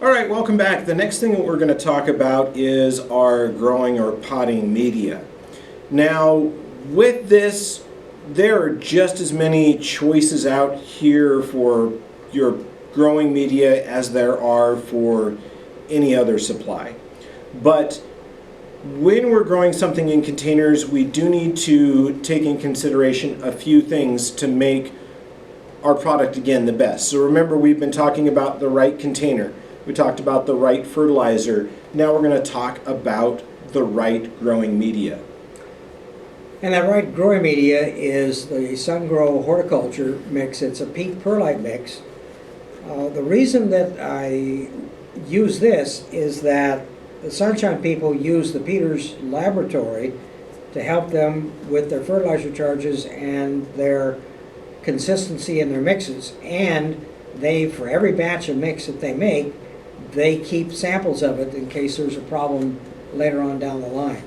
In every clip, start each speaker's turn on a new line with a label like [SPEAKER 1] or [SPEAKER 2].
[SPEAKER 1] All right, welcome back. The next thing that we're going to talk about is our growing or potting media. Now, with this, there are just as many choices out here for your growing media as there are for any other supply. But when we're growing something in containers, we do need to take in consideration a few things to make our product, again, the best. So remember, we've been talking about the right container. We talked about the right fertilizer. Now we're going to talk about the right growing media.
[SPEAKER 2] And that right growing media is the SunGrow horticulture mix. It's a peat perlite mix. The reason that I use this is that the Sunshine people use the Peters Laboratory to help them with their fertilizer charges and their consistency in their mixes. And they, for every batch of mix that they make, they keep samples of it in case there's a problem later on down the line.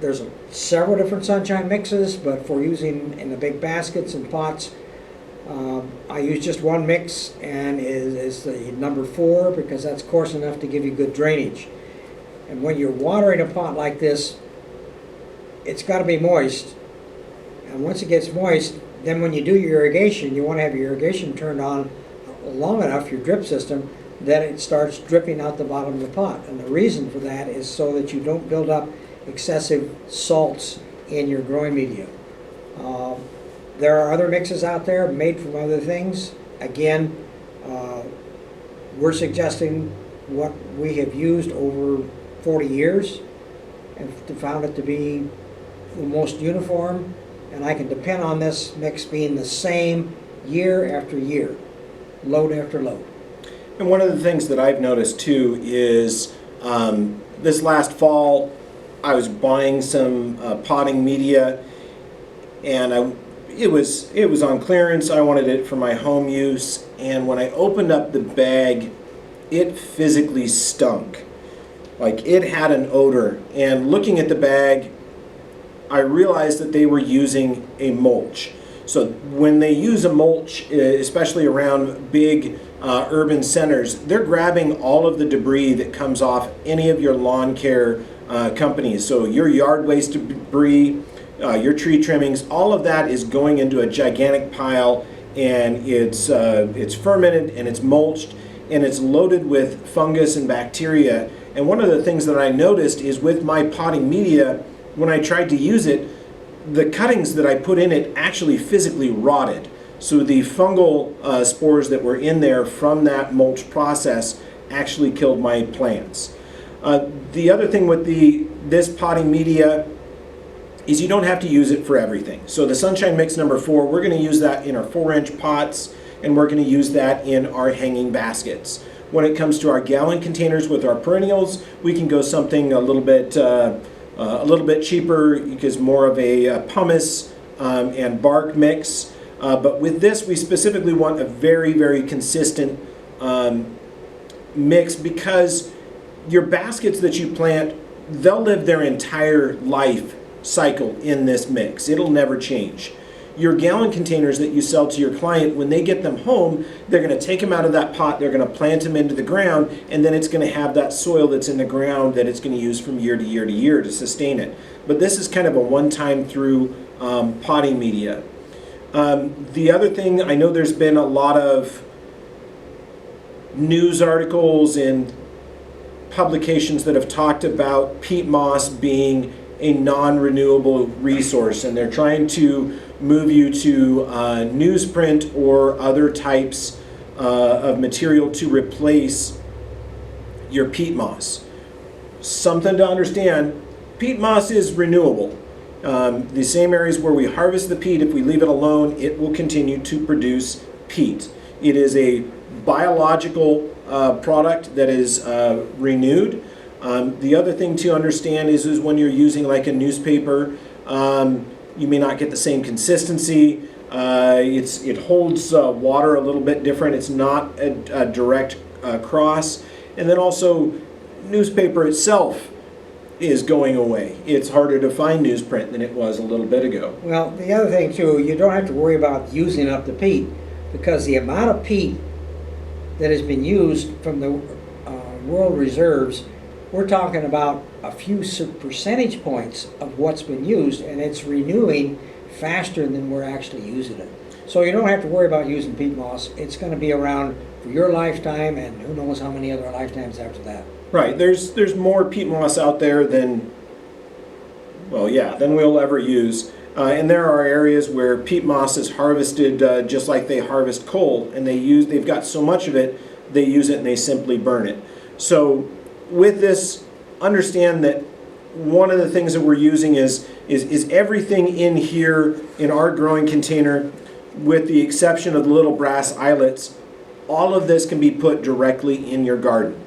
[SPEAKER 2] There's several different Sunshine mixes, but for using in the big baskets and pots, I use just one mix, and is the number 4 because that's coarse enough to give you good drainage. And when you're watering a pot like this, it's got to be moist. And once it gets moist, then when you do your irrigation, you want to have your irrigation turned on long enough, your drip system, that it starts dripping out the bottom of the pot. And the reason for that is so that you don't build up excessive salts in your growing media. There are other mixes out there made from other things. Again, we're suggesting what we have used over 40 years and found it to be the most uniform, and I can depend on this mix being the same year after year, load after load.
[SPEAKER 1] And one of the things that I've noticed too is this last fall I was buying some potting media, and it was on clearance. I wanted it for my home use, and when I opened up the bag, it physically stunk. Like, it had an odor. And looking at the bag, I realized that they were using a mulch. So when they use a mulch, especially around big urban centers, they're grabbing all of the debris that comes off any of your lawn care companies. So your yard waste debris, your tree trimmings, all of that is going into a gigantic pile, and it's fermented and it's mulched and it's loaded with fungus and bacteria. And one of the things that I noticed is with my potting media, when I tried to use it, the cuttings that I put in it actually physically rotted. So the fungal spores that were in there from that mulch process actually killed my plants. The other thing with this potting media is you don't have to use it for everything. So the Sunshine Mix number 4, we're going to use that in our 4-inch pots, and we're going to use that in our hanging baskets. When it comes to our gallon containers with our perennials, we can go something a little bit cheaper, because more of a pumice and bark mix. But with this, we specifically want a very, very consistent mix, because your baskets that you plant, they'll live their entire life cycle in this mix. It'll never change. Your gallon containers that you sell to your client, when they get them home, they're going to take them out of that pot, they're going to plant them into the ground, and then it's going to have that soil that's in the ground that it's going to use from year to year to year to sustain it. But this is kind of a one-time through potting media. The other thing, I know there's been a lot of news articles and publications that have talked about peat moss being a non-renewable resource, and they're trying to move you to newsprint or other types of material to replace your peat moss. Something to understand, peat moss is renewable. The same areas where we harvest the peat, if we leave it alone, it will continue to produce peat. It is a biological product that is renewed. The other thing to understand is when you're using like a newspaper, you may not get the same consistency. It holds water a little bit different. It's not a direct cross. And then also, newspaper itself is going away. It's harder to find newsprint than it was a little bit ago.
[SPEAKER 2] Well, the other thing too, you don't have to worry about using up the peat, because the amount of peat that has been used from the world reserves, we're talking about a few percentage points of what's been used, and it's renewing faster than we're actually using it. So you don't have to worry about using peat moss. It's going to be around for your lifetime, and who knows how many other lifetimes after that.
[SPEAKER 1] Right, there's more peat moss out there than, well, yeah, than we'll ever use. And there are areas where peat moss is harvested just like they harvest coal, and they've got so much of it, they use it and they simply burn it. So with this, understand that one of the things that we're using is everything in here in our growing container, with the exception of the little brass eyelets, all of this can be put directly in your garden.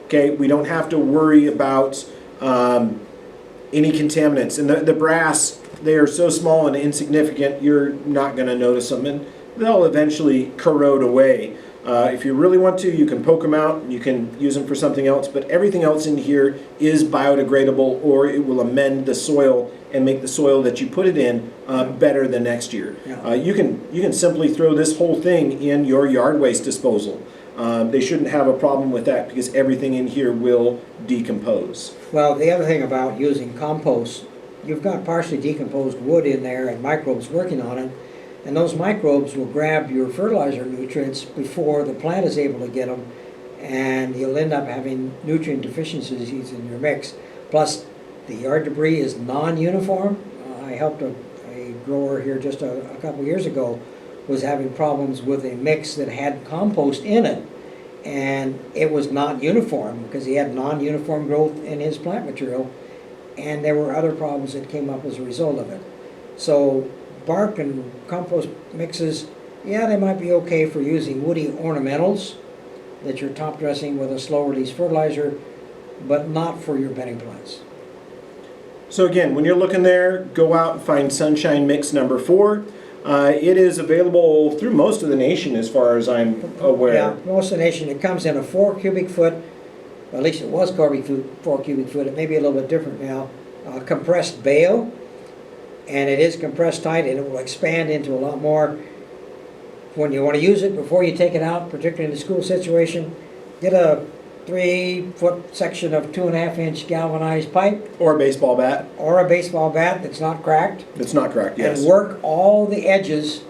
[SPEAKER 1] Okay, we don't have to worry about any contaminants. And the brass, they are so small and insignificant, you're not going to notice them, and they'll eventually corrode away. If you really want to, you can poke them out, you can use them for something else, but everything else in here is biodegradable, or it will amend the soil and make the soil that you put it in better the next year.
[SPEAKER 2] Yeah.
[SPEAKER 1] You can simply throw this whole thing in your yard waste disposal. They shouldn't have a problem with that because everything in here will decompose.
[SPEAKER 2] Well, the other thing about using compost, you've got partially decomposed wood in there and microbes working on it, and those microbes will grab your fertilizer nutrients before the plant is able to get them, and you'll end up having nutrient deficiencies in your mix. Plus, the yard debris is non-uniform. I helped a grower here just a couple years ago, was having problems with a mix that had compost in it, and it was not uniform because he had non-uniform growth in his plant material, and there were other problems that came up as a result of it. So bark and compost mixes, yeah, they might be okay for using woody ornamentals that you're top dressing with a slow release fertilizer, but not for your bedding plants.
[SPEAKER 1] So again, when you're looking there, go out and find Sunshine Mix number 4. It is available through most of the nation as far as I'm aware.
[SPEAKER 2] Yeah, most of the nation. It comes in a 4 cubic foot, at least it was 4 cubic foot, it may be a little bit different now, compressed bale, and it is compressed tight, and it will expand into a lot more. When you want to use it, before you take it out, particularly in the school situation, get a 3-foot section of 2.5-inch galvanized pipe.
[SPEAKER 1] Or a baseball bat.
[SPEAKER 2] Or a baseball bat that's not cracked.
[SPEAKER 1] It's not cracked, yes.
[SPEAKER 2] And work all the edges,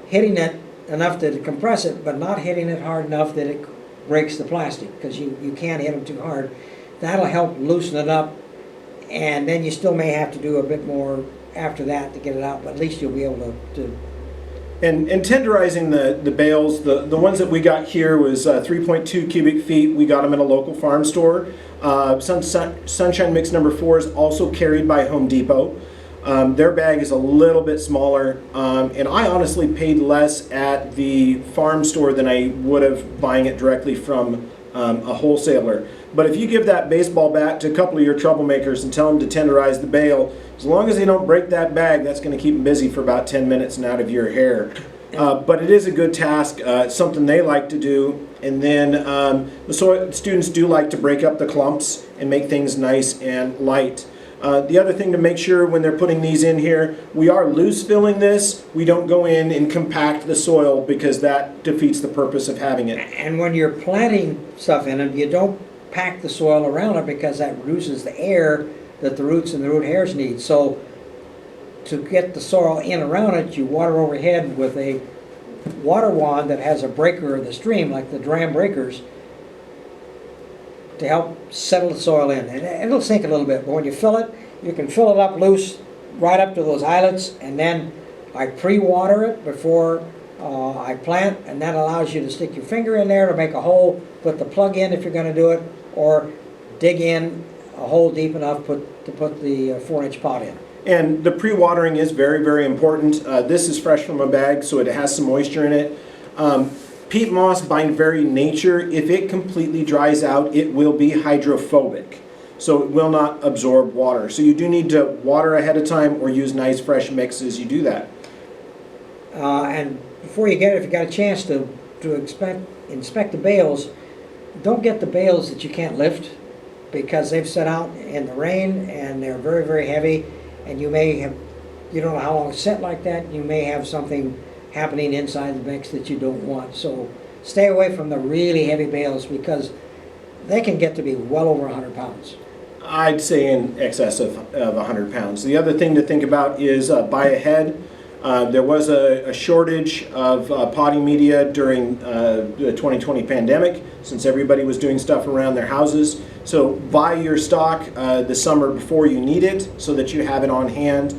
[SPEAKER 2] hitting it enough to compress it, but not hitting it hard enough that it breaks the plastic, because you can't hit them too hard. That'll help loosen it up, and then you still may have to do a bit more after that to get it out, but at least you'll be able to
[SPEAKER 1] And tenderizing the bales, the ones that we got here was 3.2 cubic feet. We got them at a local farm store. Sunshine Mix number 4 is also carried by Home Depot. Their bag is a little bit smaller, and I honestly paid less at the farm store than I would have buying it directly from a wholesaler. But if you give that baseball bat to a couple of your troublemakers and tell them to tenderize the bale, as long as they don't break that bag, that's going to keep them busy for about 10 minutes and out of your hair. But it is a good task. It's something they like to do. And then the students do like to break up the clumps and make things nice and light. The other thing to make sure when they're putting these in here, we are loose filling this. We don't go in and compact the soil because that defeats the purpose of having it.
[SPEAKER 2] And when you're planting stuff in it, you don't pack the soil around it because that reduces the air that the roots and the root hairs need. So to get the soil in around it, you water overhead with a water wand that has a breaker of the stream, like the dram breakers, to help settle the soil in. And it'll sink a little bit, but when you fill it, you can fill it up loose right up to those eyelets, and then I pre-water it before I plant, and that allows you to stick your finger in there to make a hole, put the plug in if you're going to do it, or dig in a hole deep enough to put the 4-inch pot in.
[SPEAKER 1] And the pre-watering is very, very important. This is fresh from a bag, so it has some moisture in it. Peat moss, by very nature, if it completely dries out, it will be hydrophobic. So it will not absorb water. So you do need to water ahead of time or use nice fresh mixes. You do that.
[SPEAKER 2] And before you get it, if you got a chance to inspect the bales, don't get the bales that you can't lift, because they've set out in the rain and they're very, very heavy, and you don't know how long it's set like that, you may have something happening inside the mix that you don't want. So stay away from the really heavy bales because they can get to be well over 100 pounds.
[SPEAKER 1] I'd say in excess of 100 pounds. The other thing to think about is buy ahead. There was a shortage of potting media during the 2020 pandemic, since everybody was doing stuff around their houses. So buy your stock the summer before you need it, so that you have it on hand.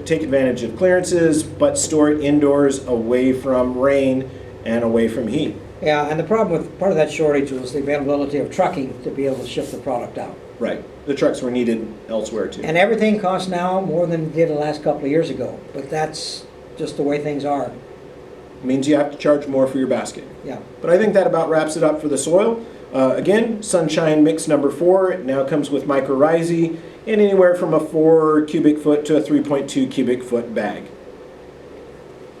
[SPEAKER 1] Take advantage of clearances, but store it indoors, away from rain and away from heat.
[SPEAKER 2] Yeah, and the problem with part of that shortage was the availability of trucking to be able to ship the product out.
[SPEAKER 1] Right. The trucks were needed elsewhere too.
[SPEAKER 2] And everything costs now more than it did the last couple of years ago, but that's just the way things are.
[SPEAKER 1] Means you have to charge more for your basket.
[SPEAKER 2] Yeah.
[SPEAKER 1] But I think that about wraps it up for the soil. Again, Sunshine Mix number 4. It now comes with mycorrhizae in anywhere from a 4 cubic foot to a 3.2 cubic foot bag.